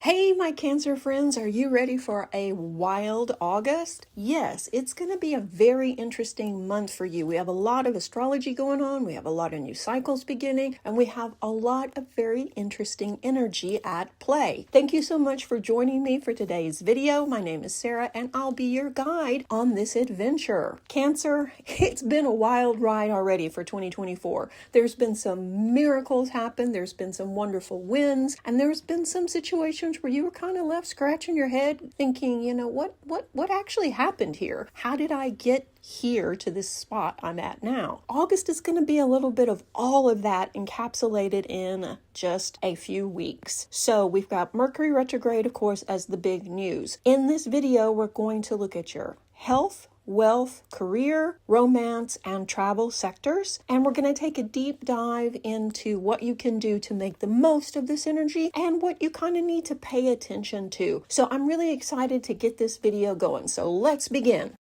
Hey, my Cancer friends, are you ready for a wild August? Yes, it's going to be a very interesting month for you. We have a lot of astrology going on, we have a lot of new cycles beginning, and we have a lot of very interesting energy at play. Thank you so much for joining me for today's video. My name is Sarah, and I'll be your guide on this adventure. Cancer, it's been a wild ride already for 2024. There's been some miracles happen, there's been some wonderful wins, and there's been some situations where you were kind of left scratching your head thinking, what actually happened here? How did I get here to this spot I'm at now? August is going to be a little bit of all of that encapsulated in just a few weeks. So we've got Mercury retrograde, of course, as the big news. In this video, we're going to look at your health, wealth, career, romance, and travel sectors. And we're going to take a deep dive into what you can do to make the most of this energy and what you kind of need to pay attention to. So I'm really excited to get this video going. So let's begin.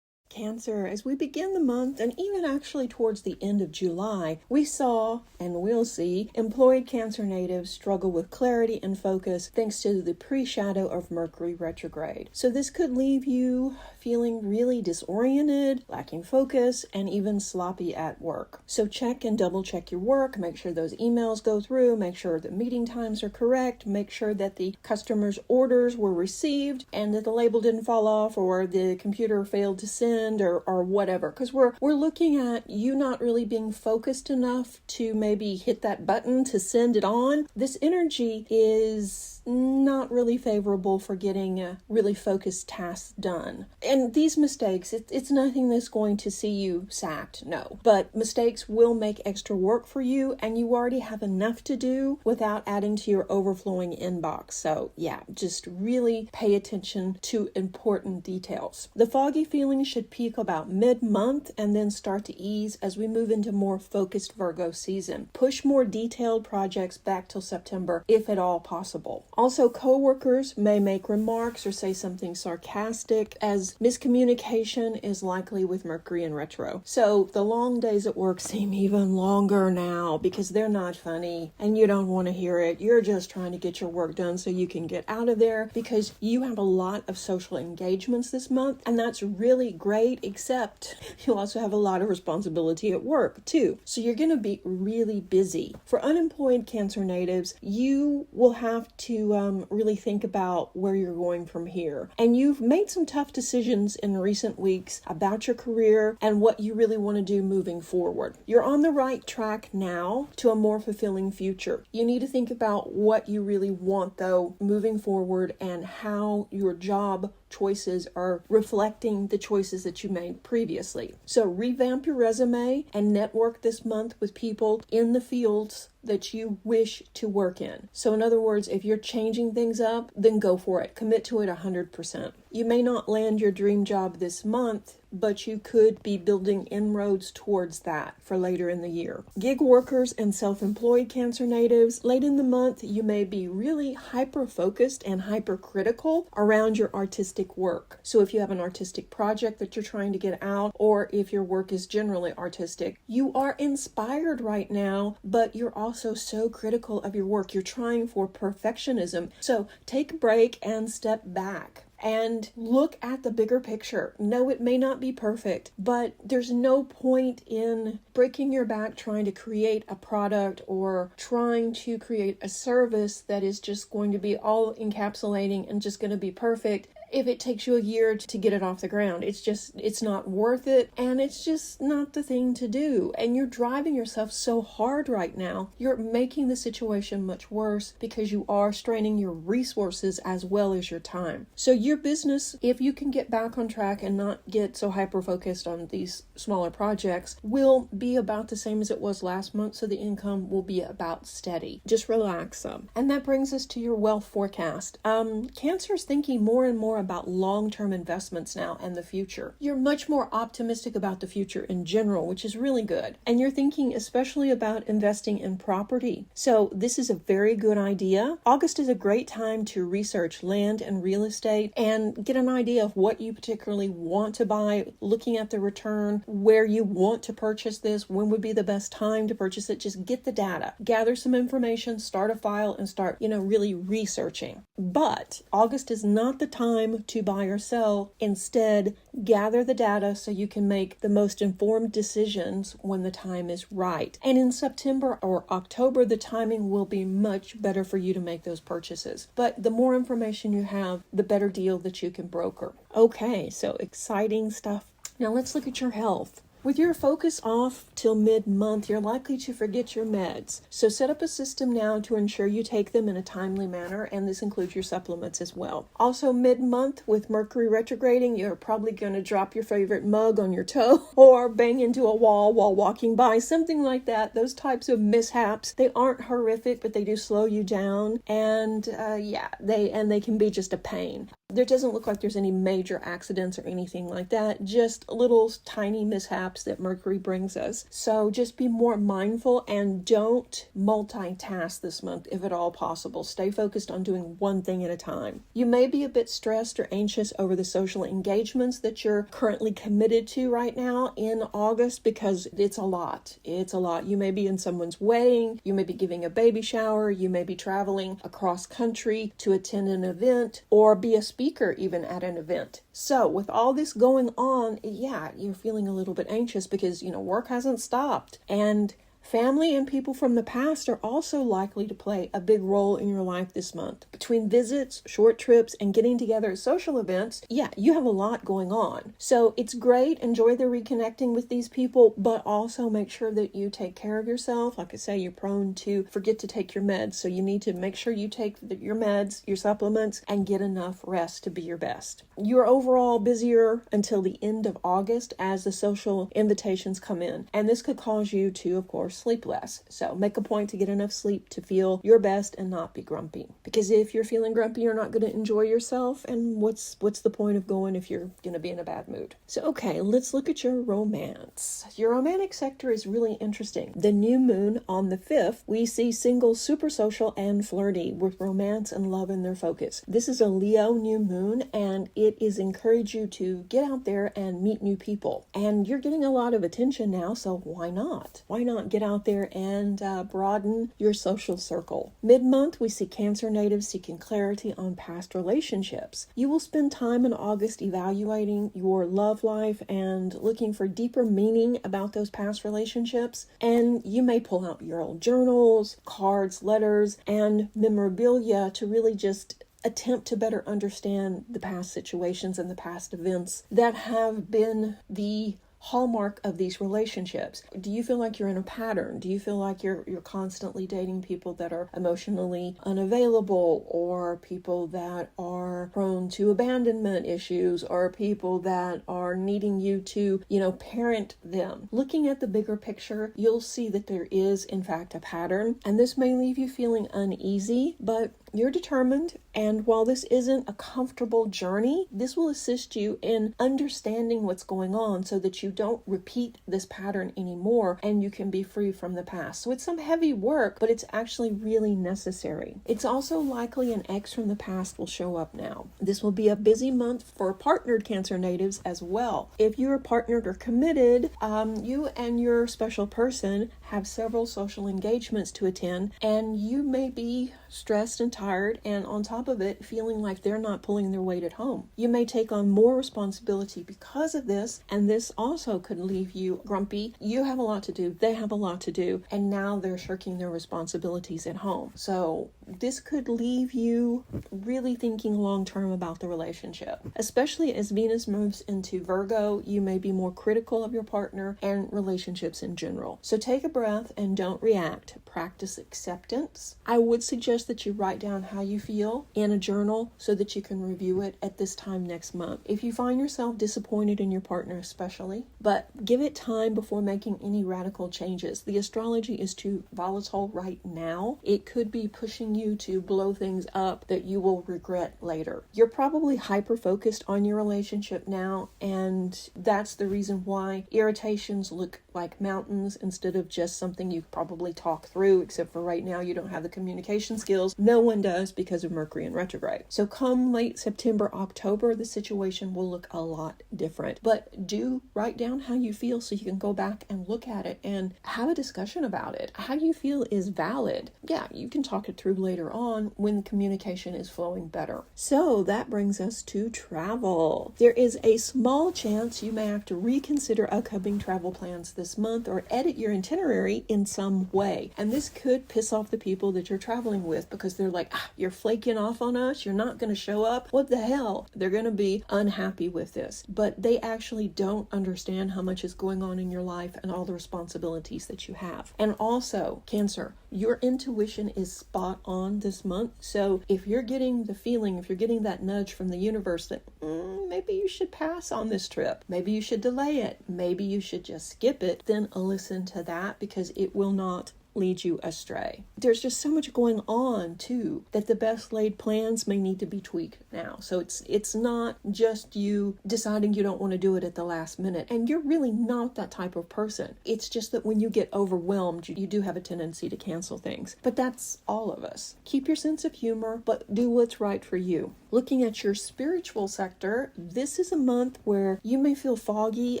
Cancer, as we begin the month, and even actually towards the end of July, we saw and will see employed Cancer natives struggle with clarity and focus thanks to the pre-shadow of Mercury retrograde. So this could leave you feeling really disoriented, lacking focus, and even sloppy at work. So check and double check your work, make sure those emails go through, make sure the meeting times are correct, make sure that the customer's orders were received and that the label didn't fall off or the computer failed to send or whatever, because we're looking at you not really being focused enough to maybe hit that button to send it on. This energy is not really favorable for getting really focused tasks done. And these mistakes, it's nothing that's going to see you sacked, no. But mistakes will make extra work for you, and you already have enough to do without adding to your overflowing inbox. So yeah, just really pay attention to important details. The foggy feelings should peak about mid-month and then start to ease as we move into more focused Virgo season. Push more detailed projects back till September, if at all possible. Also, coworkers may make remarks or say something sarcastic, as miscommunication is likely with Mercury in retro. So the long days at work seem even longer now because they're not funny and you don't want to hear it. You're just trying to get your work done so you can get out of there because you have a lot of social engagements this month, and that's really great, except you also have a lot of responsibility at work too. So you're going to be really busy. For unemployed Cancer natives, you will have to really think about where you're going from here. And you've made some tough decisions in recent weeks about your career and what you really want to do moving forward. You're on the right track now to a more fulfilling future. You need to think about what you really want, though, moving forward, and how your job choices are reflecting the choices that you made previously. So revamp your resume and network this month with people in the fields that you wish to work in. So in other words, if you're changing things up, then go for it. Commit to it 100%. You may not land your dream job this month, but you could be building inroads towards that for later in the year. Gig workers and self-employed Cancer natives, late in the month, you may be really hyper-focused and hyper-critical around your artistic work. So if you have an artistic project that you're trying to get out, or if your work is generally artistic, you are inspired right now, but you're also so critical of your work. You're trying for perfectionism. So take a break and step back and look at the bigger picture. No, it may not be perfect, but there's no point in breaking your back trying to create a product or trying to create a service that is just going to be all encapsulating and just going to be perfect if it takes you a year to get it off the ground. It's not worth it, and it's just not the thing to do. And you're driving yourself so hard right now. You're making the situation much worse because you are straining your resources as well as your time. So your business, if you can get back on track and not get so hyper-focused on these smaller projects, will be about the same as it was last month, so the income will be about steady. Just relax some. And that brings us to your wealth forecast. Cancer's thinking more and more about long-term investments now and the future. You're much more optimistic about the future in general, which is really good. And you're thinking especially about investing in property. So this is a very good idea. August is a great time to research land and real estate and get an idea of what you particularly want to buy, looking at the return, where you want to purchase this, when would be the best time to purchase it. Just get the data, gather some information, start a file, and start, really researching. But August is not the time to buy or sell. Instead, gather the data so you can make the most informed decisions when the time is right. And in September or October, the timing will be much better for you to make those purchases. But the more information you have, the better deal that you can broker. Okay, so exciting stuff. Now let's look at your health. With your focus off till mid-month, you're likely to forget your meds. So set up a system now to ensure you take them in a timely manner, and this includes your supplements as well. Also, mid-month, with Mercury retrograding, you're probably going to drop your favorite mug on your toe or bang into a wall while walking by, something like that. Those types of mishaps, they aren't horrific, but they do slow you down, and they can be just a pain. There doesn't look like there's any major accidents or anything like that, just little tiny mishaps that Mercury brings us. So just be more mindful and don't multitask this month if at all possible. Stay focused on doing one thing at a time. You may be a bit stressed or anxious over the social engagements that you're currently committed to right now in August because it's a lot. It's a lot. You may be in someone's wedding, you may be giving a baby shower, you may be traveling across country to attend an event or be a speaker even at an event. So with all this going on, you're feeling a little bit anxious because, work hasn't stopped. And family and people from the past are also likely to play a big role in your life this month. Between visits, short trips, and getting together at social events, you have a lot going on. So it's great. Enjoy the reconnecting with these people, but also make sure that you take care of yourself. Like I say, you're prone to forget to take your meds. So you need to make sure you take your meds, your supplements, and get enough rest to be your best. You're overall busier until the end of August as the social invitations come in. And this could cause you to, of course, sleep less. So make a point to get enough sleep to feel your best and not be grumpy. Because if you're feeling grumpy, you're not going to enjoy yourself. And what's the point of going if you're going to be in a bad mood? So, okay, let's look at your romance. Your romantic sector is really interesting. The new moon on the 5th, we see singles super social and flirty with romance and love in their focus. This is a Leo new moon, and it is encourage you to get out there and meet new people. And you're getting a lot of attention now, so why not? Why not get out there and broaden your social circle? Mid-month, we see Cancer natives seeking clarity on past relationships. You will spend time in August evaluating your love life and looking for deeper meaning about those past relationships. And you may pull out your old journals, cards, letters, and memorabilia to really just attempt to better understand the past situations and the past events that have been the hallmark of these relationships. Do you feel like you're in a pattern? Do you feel like you're constantly dating people that are emotionally unavailable, or people that are prone to abandonment issues, or people that are needing you to, parent them? Looking at the bigger picture, you'll see that there is, in fact, a pattern, and this may leave you feeling uneasy, but you're determined, and while this isn't a comfortable journey, this will assist you in understanding what's going on so that you don't repeat this pattern anymore and you can be free from the past. So it's some heavy work, but it's actually really necessary. It's also likely an ex from the past will show up now. This will be a busy month for partnered Cancer natives as well. If you are partnered or committed, you and your special person have several social engagements to attend, and you may be stressed and tired, and on top of it, feeling like they're not pulling their weight at home. You may take on more responsibility because of this, and this also could leave you grumpy. You have a lot to do, they have a lot to do, and now they're shirking their responsibilities at home. So this could leave you really thinking long-term about the relationship. Especially as Venus moves into Virgo, you may be more critical of your partner and relationships in general. So take a breath and don't react. practice acceptance. I would suggest that you write down how you feel in a journal so that you can review it at this time next month. If you find yourself disappointed in your partner especially, but give it time before making any radical changes. The astrology is too volatile right now. It could be pushing you to blow things up that you will regret later. You're probably hyper-focused on your relationship now, and that's the reason why irritations look like mountains instead of just something you probably talk through, except for right now you don't have the communication skills. No one does because of Mercury in retrograde. So come late September, October, the situation will look a lot different. But do write down how you feel so you can go back and look at it and have a discussion about it. How you feel is valid. Yeah, you can talk it through later on when the communication is flowing better. So that brings us to travel. There is a small chance you may have to reconsider upcoming travel plans this month or edit your itinerary in some way. And this could piss off the people that you're traveling with because they're like, you're flaking off on us. You're not going to show up. What the hell? They're going to be unhappy with this. But they actually don't understand how much is going on in your life and all the responsibilities that you have. And also, Cancer, your intuition is spot on this month. So if you're getting the feeling, if you're getting that nudge from the universe that maybe you should pass on this trip, maybe you should delay it, maybe you should just skip it, then listen to that because it will not lead you astray. There's just so much going on too that the best laid plans may need to be tweaked now. So it's not just you deciding you don't want to do it at the last minute, and you're really not that type of person. It's just that when you get overwhelmed, you do have a tendency to cancel things. But that's all of us. Keep your sense of humor, but do what's right for you. Looking at your spiritual sector, this is a month where you may feel foggy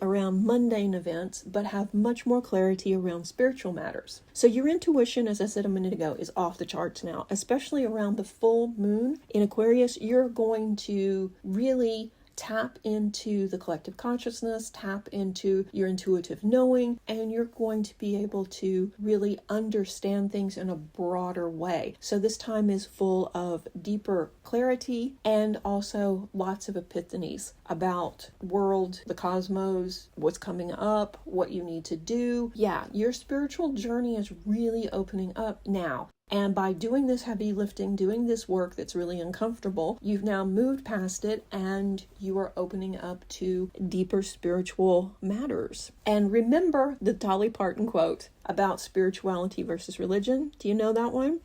around mundane events, but have much more clarity around spiritual matters. So your intuition, as I said a minute ago, is off the charts now, especially around the full moon in Aquarius. You're going to really tap into the collective consciousness, tap into your intuitive knowing, and you're going to be able to really understand things in a broader way. So this time is full of deeper clarity and also lots of epiphanies about world, the cosmos, what's coming up, what you need to do. Yeah, your spiritual journey is really opening up now. And by doing this heavy lifting, doing this work that's really uncomfortable, you've now moved past it and you are opening up to deeper spiritual matters. And remember the Dolly Parton quote about spirituality versus religion. Do you know that one?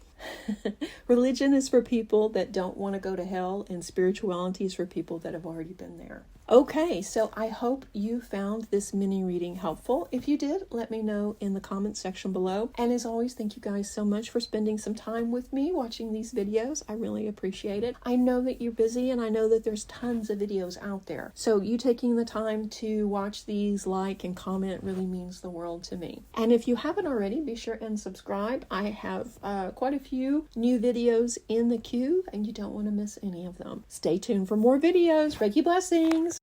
Religion is for people that don't want to go to hell, and spirituality is for people that have already been there. Okay, so I hope you found this mini reading helpful. If you did, let me know in the comments section below. And as always, thank you guys so much for spending some time with me watching these videos. I really appreciate it. I know that you're busy and I know that there's tons of videos out there. So you taking the time to watch these, like, and comment really means the world to me. And if you haven't already, be sure and subscribe. I have quite a few new videos in the queue and you don't want to miss any of them. Stay tuned for more videos. Reiki blessings!